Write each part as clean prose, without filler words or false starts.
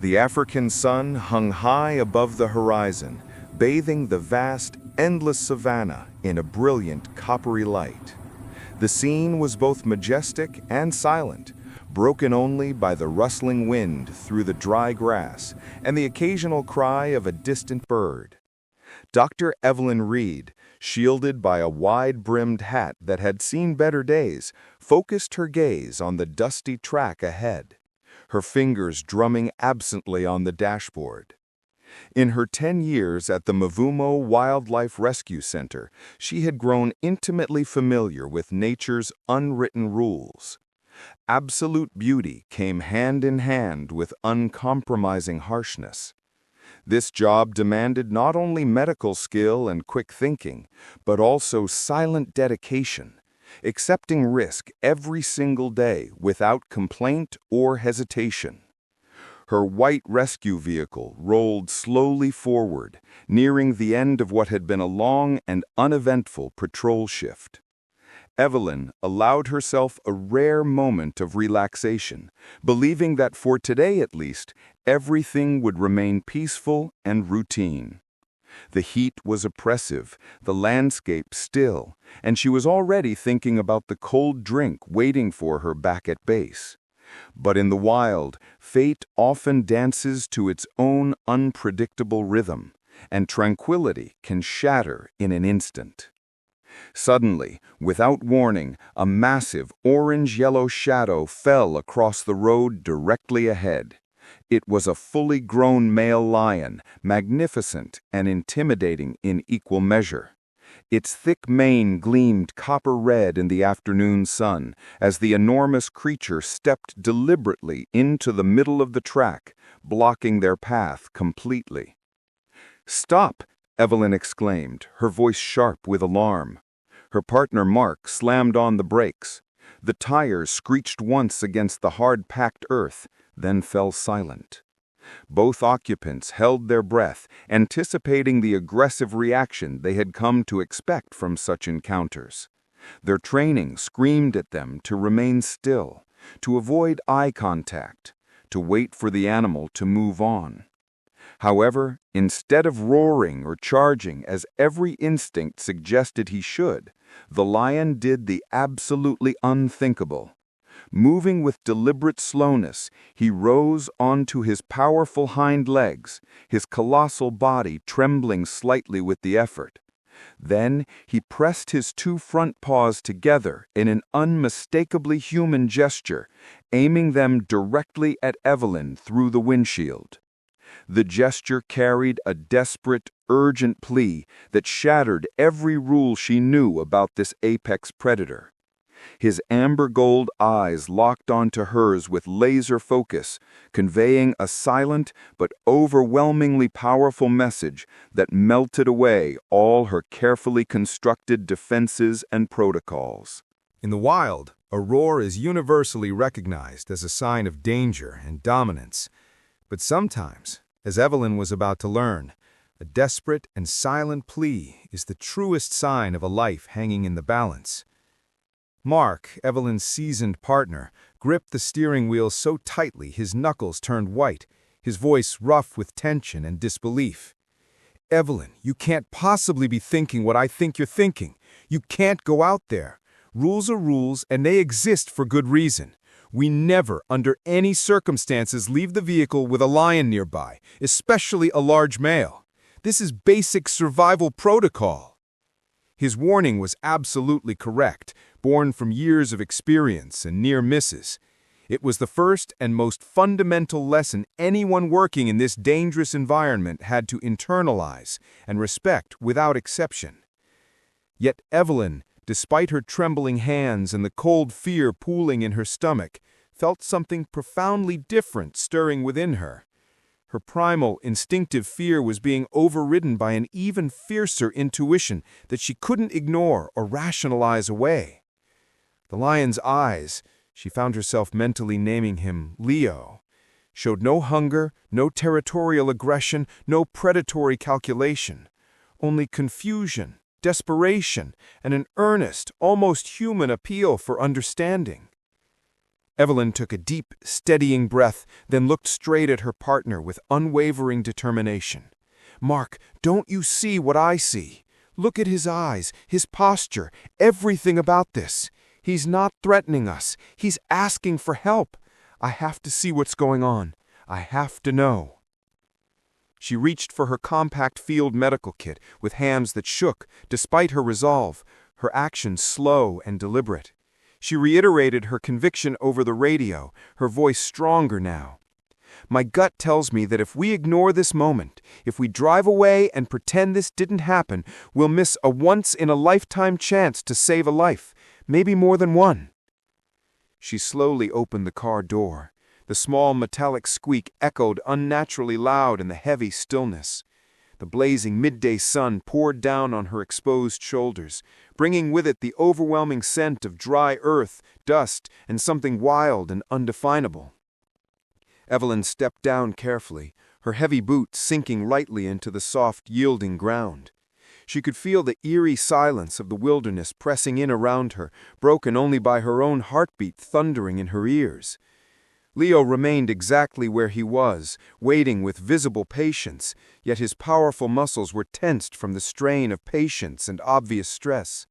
The African sun hung high above the horizon, bathing the vast, endless savanna in a brilliant, coppery light. The scene was both majestic and silent, broken only by the rustling wind through the dry grass and the occasional cry of a distant bird. Dr. Evelyn Reed, shielded by a wide-brimmed hat that had seen better days, focused her gaze on the dusty track ahead, her fingers drumming absently on the dashboard. In her 10 years at the Mavumo Wildlife Rescue Center, she had grown intimately familiar with nature's unwritten rules. Absolute beauty came hand in hand with uncompromising harshness. This job demanded not only medical skill and quick thinking, but also silent dedication, accepting risk every single day without complaint or hesitation. Her white rescue vehicle rolled slowly forward, nearing the end of what had been a long and uneventful patrol shift. Evelyn allowed herself a rare moment of relaxation, believing that for today at least, everything would remain peaceful and routine. The heat was oppressive, the landscape still, and she was already thinking about the cold drink waiting for her back at base. But in the wild, fate often dances to its own unpredictable rhythm, and tranquility can shatter in an instant. Suddenly, without warning, a massive orange-yellow shadow fell across the road directly ahead. It was a fully grown male lion, magnificent and intimidating in equal measure. Its thick mane gleamed copper-red in the afternoon sun as the enormous creature stepped deliberately into the middle of the track, blocking their path completely. "Stop!" Evelyn exclaimed, her voice sharp with alarm. Her partner Mark slammed on the brakes. The tires screeched once against the hard-packed earth, then fell silent. Both occupants held their breath, anticipating the aggressive reaction they had come to expect from such encounters. Their training screamed at them to remain still, to avoid eye contact, to wait for the animal to move on. However, instead of roaring or charging as every instinct suggested he should, the lion did the absolutely unthinkable. Moving with deliberate slowness, he rose onto his powerful hind legs, his colossal body trembling slightly with the effort. Then he pressed his two front paws together in an unmistakably human gesture, aiming them directly at Evelyn through the windshield. The gesture carried a desperate, urgent plea that shattered every rule she knew about this apex predator. His amber-gold eyes locked onto hers with laser focus, conveying a silent but overwhelmingly powerful message that melted away all her carefully constructed defenses and protocols. In the wild, a roar is universally recognized as a sign of danger and dominance. But sometimes, as Evelyn was about to learn, a desperate and silent plea is the truest sign of a life hanging in the balance. Mark, Evelyn's seasoned partner, gripped the steering wheel so tightly his knuckles turned white, his voice rough with tension and disbelief. "Evelyn, you can't possibly be thinking what I think you're thinking. You can't go out there. Rules are rules, and they exist for good reason. We never, under any circumstances, leave the vehicle with a lion nearby, especially a large male. This is basic survival protocol." His warning was absolutely correct, born from years of experience and near misses. It was the first and most fundamental lesson anyone working in this dangerous environment had to internalize and respect without exception. Yet Evelyn, despite her trembling hands and the cold fear pooling in her stomach, felt something profoundly different stirring within her. Her primal, instinctive fear was being overridden by an even fiercer intuition that she couldn't ignore or rationalize away. The lion's eyes, she found herself mentally naming him Leo, showed no hunger, no territorial aggression, no predatory calculation, only confusion, desperation, and an earnest, almost human appeal for understanding. Evelyn took a deep, steadying breath, then looked straight at her partner with unwavering determination. "Mark, don't you see what I see? Look at his eyes, his posture, everything about this. He's not threatening us. He's asking for help. I have to see what's going on. I have to know." She reached for her compact field medical kit with hands that shook, despite her resolve, her actions slow and deliberate. She reiterated her conviction over the radio, her voice stronger now. "My gut tells me that if we ignore this moment, if we drive away and pretend this didn't happen, we'll miss a once-in-a-lifetime chance to save a life, maybe more than one." She slowly opened the car door. The small metallic squeak echoed unnaturally loud in the heavy stillness. The blazing midday sun poured down on her exposed shoulders, bringing with it the overwhelming scent of dry earth, dust, and something wild and undefinable. Evelyn stepped down carefully, her heavy boots sinking lightly into the soft, yielding ground. She could feel the eerie silence of the wilderness pressing in around her, broken only by her own heartbeat thundering in her ears. Leo remained exactly where he was, waiting with visible patience, yet his powerful muscles were tensed from the strain of patience and obvious stress.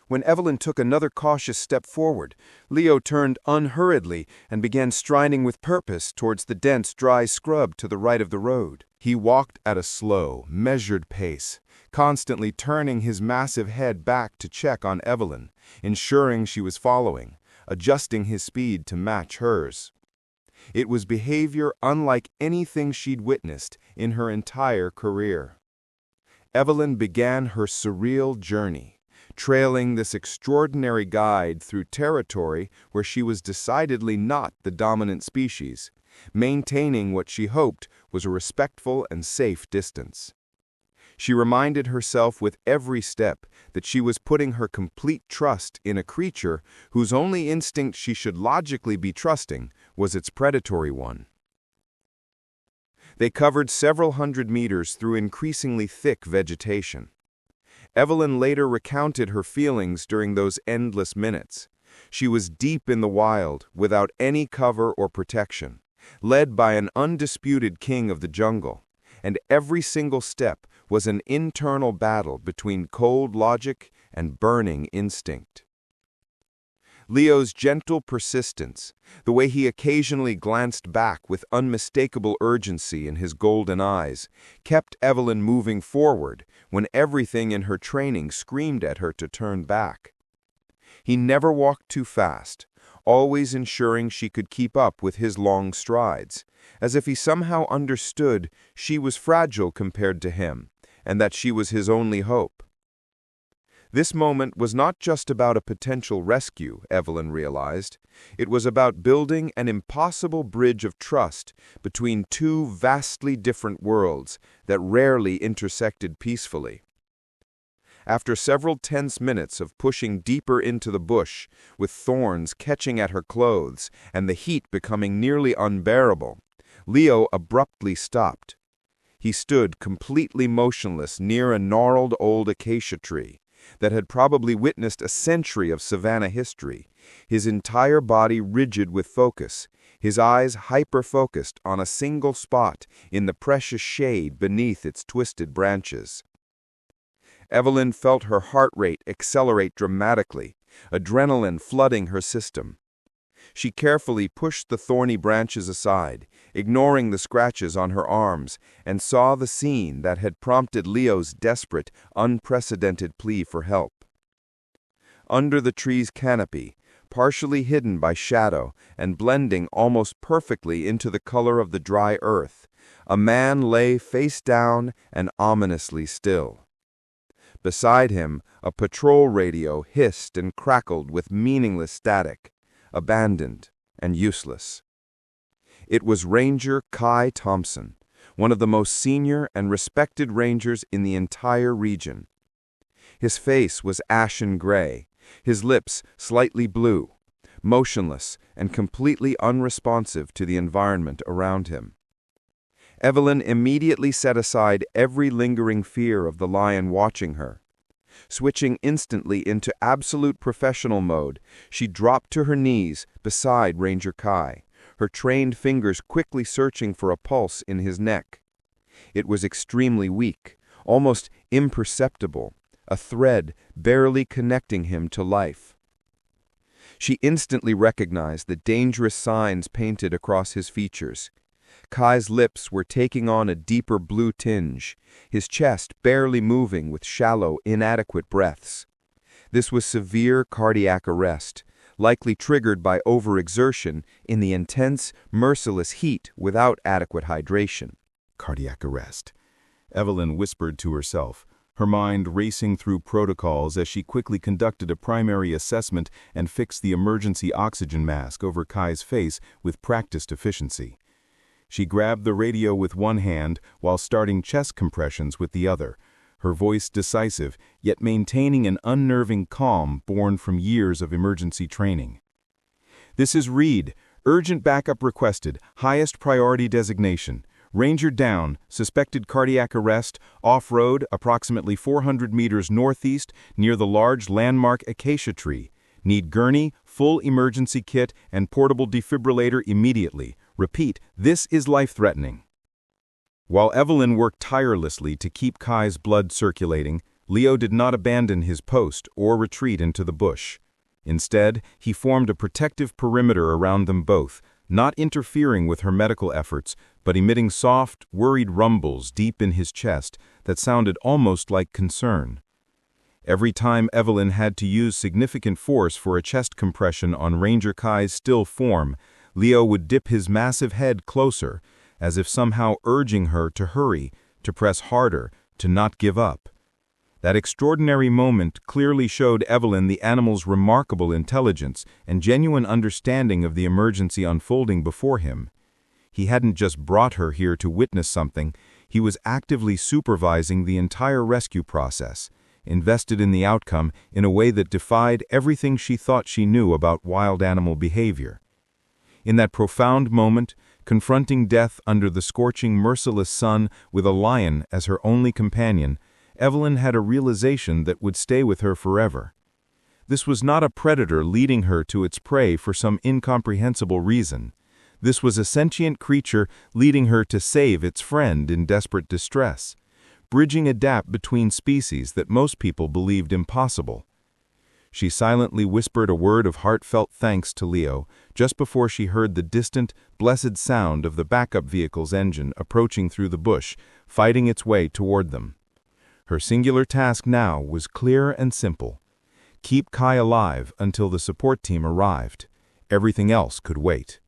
When Evelyn took another cautious step forward, Leo turned unhurriedly and began striding with purpose towards the dense, dry scrub to the right of the road. He walked at a slow, measured pace, constantly turning his massive head back to check on Evelyn, ensuring she was following, adjusting his speed to match hers. It was behavior unlike anything she'd witnessed in her entire career. Evelyn began her surreal journey, trailing this extraordinary guide through territory where she was decidedly not the dominant species, maintaining what she hoped was a respectful and safe distance. She reminded herself with every step that she was putting her complete trust in a creature whose only instinct she should logically be trusting was its predatory one. They covered several hundred meters through increasingly thick vegetation. Evelyn later recounted her feelings during those endless minutes. She was deep in the wild, without any cover or protection, led by an undisputed king of the jungle, and every single step was an internal battle between cold logic and burning instinct. Leo's gentle persistence, the way he occasionally glanced back with unmistakable urgency in his golden eyes, kept Evelyn moving forward when everything in her training screamed at her to turn back. He never walked too fast, always ensuring she could keep up with his long strides, as if he somehow understood she was fragile compared to him, and that she was his only hope. This moment was not just about a potential rescue, Evelyn realized. It was about building an impossible bridge of trust between two vastly different worlds that rarely intersected peacefully. After several tense minutes of pushing deeper into the bush, with thorns catching at her clothes and the heat becoming nearly unbearable, Leo abruptly stopped. He stood completely motionless near a gnarled old acacia tree that had probably witnessed a century of savanna history, his entire body rigid with focus, his eyes hyper-focused on a single spot in the precious shade beneath its twisted branches. Evelyn felt her heart rate accelerate dramatically, adrenaline flooding her system. She carefully pushed the thorny branches aside, ignoring the scratches on her arms, and saw the scene that had prompted Leo's desperate, unprecedented plea for help. Under the tree's canopy, partially hidden by shadow and blending almost perfectly into the color of the dry earth, a man lay face down and ominously still. Beside him, a patrol radio hissed and crackled with meaningless static, abandoned and useless. It was Ranger Kai Thompson, one of the most senior and respected rangers in the entire region. His face was ashen gray, his lips slightly blue, motionless and completely unresponsive to the environment around him. Evelyn immediately set aside every lingering fear of the lion watching her. Switching instantly into absolute professional mode, she dropped to her knees beside Ranger Kai, her trained fingers quickly searching for a pulse in his neck. It was extremely weak, almost imperceptible, a thread barely connecting him to life. She instantly recognized the dangerous signs painted across his features. Kai's lips were taking on a deeper blue tinge, his chest barely moving with shallow, inadequate breaths. This was severe cardiac arrest, likely triggered by overexertion in the intense, merciless heat without adequate hydration. Cardiac arrest, Evelyn whispered to herself, her mind racing through protocols as she quickly conducted a primary assessment and fixed the emergency oxygen mask over Kai's face with practiced efficiency. She grabbed the radio with one hand while starting chest compressions with the other, her voice decisive, yet maintaining an unnerving calm born from years of emergency training. "This is Reed. Urgent backup requested. Highest priority designation. Ranger down. Suspected cardiac arrest. Off-road, approximately 400 meters northeast, near the large landmark acacia tree. Need gurney, full emergency kit, and portable defibrillator immediately. Repeat, this is life-threatening." While Evelyn worked tirelessly to keep Kai's blood circulating, Leo did not abandon his post or retreat into the bush. Instead, he formed a protective perimeter around them both, not interfering with her medical efforts, but emitting soft, worried rumbles deep in his chest that sounded almost like concern. Every time Evelyn had to use significant force for a chest compression on Ranger Kai's still form, Leo would dip his massive head closer, as if somehow urging her to hurry, to press harder, to not give up. That extraordinary moment clearly showed Evelyn the animal's remarkable intelligence and genuine understanding of the emergency unfolding before him. He hadn't just brought her here to witness something, he was actively supervising the entire rescue process, invested in the outcome in a way that defied everything she thought she knew about wild animal behavior. In that profound moment, confronting death under the scorching, merciless sun with a lion as her only companion, Evelyn had a realization that would stay with her forever. This was not a predator leading her to its prey for some incomprehensible reason. This was a sentient creature leading her to save its friend in desperate distress, bridging a gap between species that most people believed impossible. She silently whispered a word of heartfelt thanks to Leo just before she heard the distant, blessed sound of the backup vehicle's engine approaching through the bush, fighting its way toward them. Her singular task now was clear and simple. Keep Kai alive until the support team arrived. Everything else could wait.